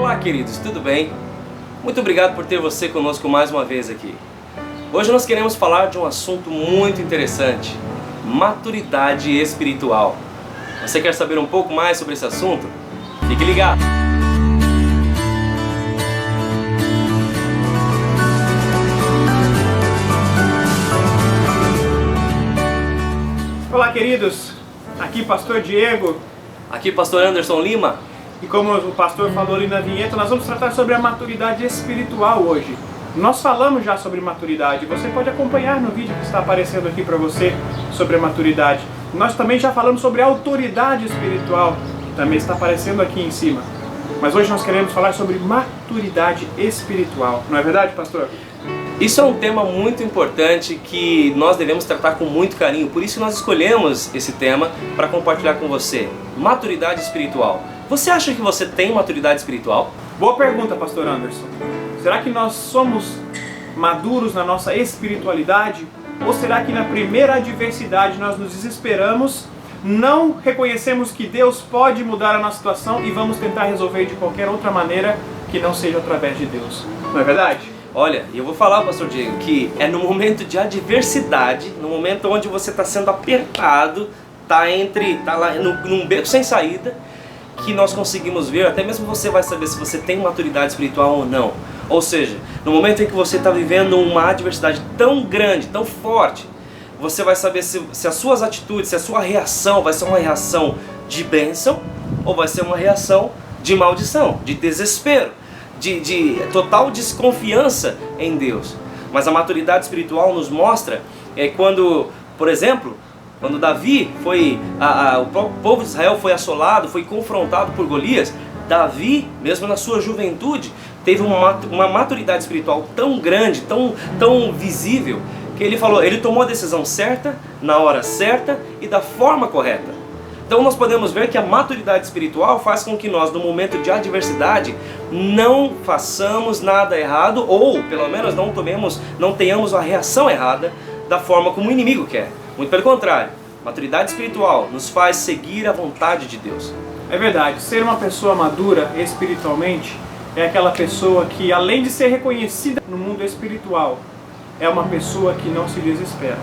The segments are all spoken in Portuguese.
Olá, queridos, tudo bem? Muito obrigado por ter você conosco mais uma vez aqui. Hoje nós queremos falar de um assunto muito interessante: maturidade espiritual. Você quer saber um pouco mais sobre esse assunto? Fique ligado! Olá, queridos, aqui Pastor Diego. Aqui Pastor Anderson Lima. E como o pastor falou ali na vinheta, nós vamos tratar sobre a maturidade espiritual hoje. Nós falamos já sobre maturidade, você pode acompanhar no vídeo que está aparecendo aqui para você sobre a maturidade. Nós também já falamos sobre a autoridade espiritual, que também está aparecendo aqui em cima. Mas hoje nós queremos falar sobre maturidade espiritual, não é verdade, pastor? Isso é um tema muito importante que nós devemos tratar com muito carinho, por isso nós escolhemos esse tema para compartilhar com você. Maturidade espiritual. Você acha que você tem maturidade espiritual? Boa pergunta, pastor Anderson. Será que nós somos maduros na nossa espiritualidade? Ou será que na primeira adversidade nós nos desesperamos, não reconhecemos que Deus pode mudar a nossa situação e vamos tentar resolver de qualquer outra maneira que não seja através de Deus? Não é verdade? Olha, eu vou falar, pastor Diego, que é no momento de adversidade, no momento onde você está sendo apertado, tá lá num beco sem saída, que nós conseguimos ver, até mesmo você vai saber se você tem maturidade espiritual ou não. Ou seja, no momento em que você está vivendo uma adversidade tão grande, tão forte, você vai saber se as suas atitudes, se a sua reação vai ser uma reação de bênção ou vai ser uma reação de maldição, de desespero, de total desconfiança em Deus. Mas a maturidade espiritual nos mostra quando, por exemplo, quando Davi o povo de Israel foi assolado, foi confrontado por Golias, Davi, mesmo na sua juventude, teve uma maturidade espiritual tão grande, tão visível, que ele tomou a decisão certa, na hora certa e da forma correta. Então nós podemos ver que a maturidade espiritual faz com que nós, no momento de adversidade, não façamos nada errado, ou pelo menos não tenhamos a reação errada da forma como o inimigo quer. Muito pelo contrário, maturidade espiritual nos faz seguir a vontade de Deus. É verdade, ser uma pessoa madura espiritualmente é aquela pessoa que, além de ser reconhecida no mundo espiritual, é uma pessoa que não se desespera.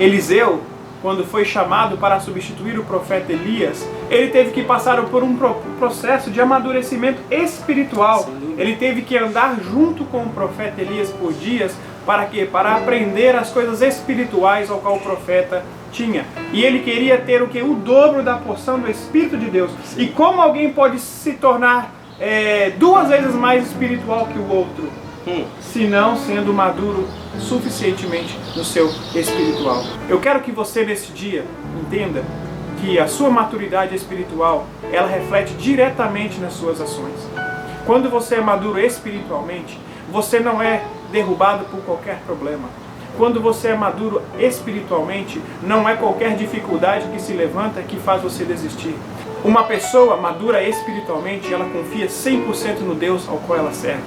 Eliseu, quando foi chamado para substituir o profeta Elias, ele teve que passar por um processo de amadurecimento espiritual. Ele teve que andar junto com o profeta Elias por dias. Para quê? Para aprender as coisas espirituais ao qual o profeta tinha. E ele queria ter o quê? O dobro da porção do Espírito de Deus. E como alguém pode se tornar 2 vezes mais espiritual que o outro? Se não sendo maduro suficientemente no seu espiritual. Eu quero que você nesse dia entenda que a sua maturidade espiritual, ela reflete diretamente nas suas ações. Quando você é maduro espiritualmente, você não é derrubado por qualquer problema. Quando você é maduro espiritualmente, não é qualquer dificuldade que se levanta que faz você desistir. Uma pessoa madura espiritualmente, ela confia 100% no Deus ao qual ela serve.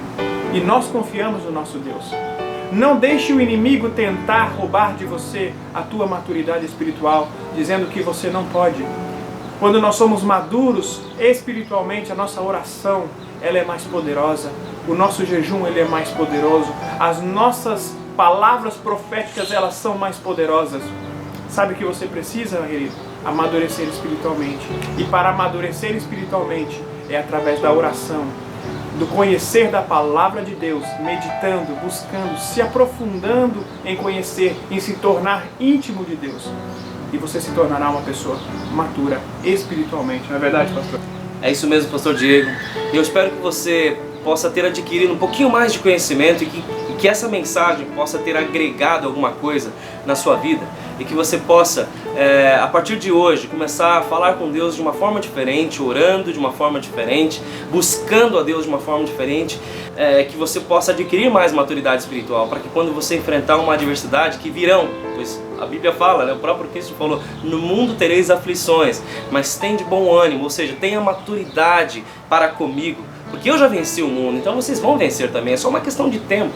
E nós confiamos no nosso Deus. Não deixe o inimigo tentar roubar de você a tua maturidade espiritual, dizendo que você não pode. Quando nós somos maduros espiritualmente, a nossa oração, ela é mais poderosa. O nosso jejum, ele é mais poderoso. As nossas palavras proféticas, elas são mais poderosas. Sabe o que você precisa, meu querido? Amadurecer espiritualmente. E para amadurecer espiritualmente, é através da oração, do conhecer da palavra de Deus, meditando, buscando, se aprofundando em conhecer, em se tornar íntimo de Deus. E você se tornará uma pessoa madura espiritualmente. Não é verdade, pastor? É isso mesmo, pastor Diego. Eu espero que você possa ter adquirido um pouquinho mais de conhecimento e que essa mensagem possa ter agregado alguma coisa na sua vida e que você possa, a partir de hoje, começar a falar com Deus de uma forma diferente, orando de uma forma diferente, buscando a Deus de uma forma diferente, que você possa adquirir mais maturidade espiritual, para que quando você enfrentar uma adversidade, que virão, pois a Bíblia fala, o próprio Cristo falou, no mundo tereis aflições, mas tem de bom ânimo, ou seja, tenha maturidade para comigo, Porque eu já venci o mundo, então vocês vão vencer também, é só uma questão de tempo.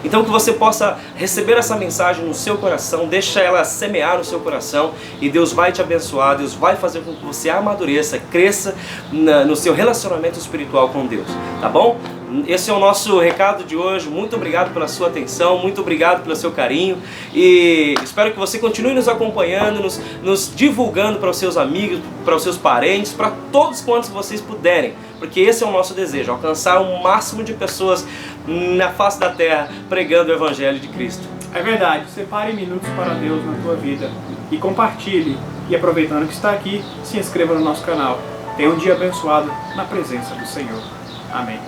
Então que você possa receber essa mensagem no seu coração, deixa ela semear no seu coração e Deus vai te abençoar, Deus vai fazer com que você amadureça, cresça no seu relacionamento espiritual com Deus, tá bom? Esse é o nosso recado de hoje. Muito obrigado pela sua atenção, muito obrigado pelo seu carinho e espero que você continue nos acompanhando, nos divulgando para os seus amigos, para os seus parentes, para todos quantos vocês puderem, porque esse é o nosso desejo, alcançar o máximo de pessoas na face da terra pregando o Evangelho de Cristo. É verdade, separe minutos para Deus na tua vida e compartilhe. E aproveitando que está aqui, se inscreva no nosso canal. Tenha um dia abençoado na presença do Senhor. Amém.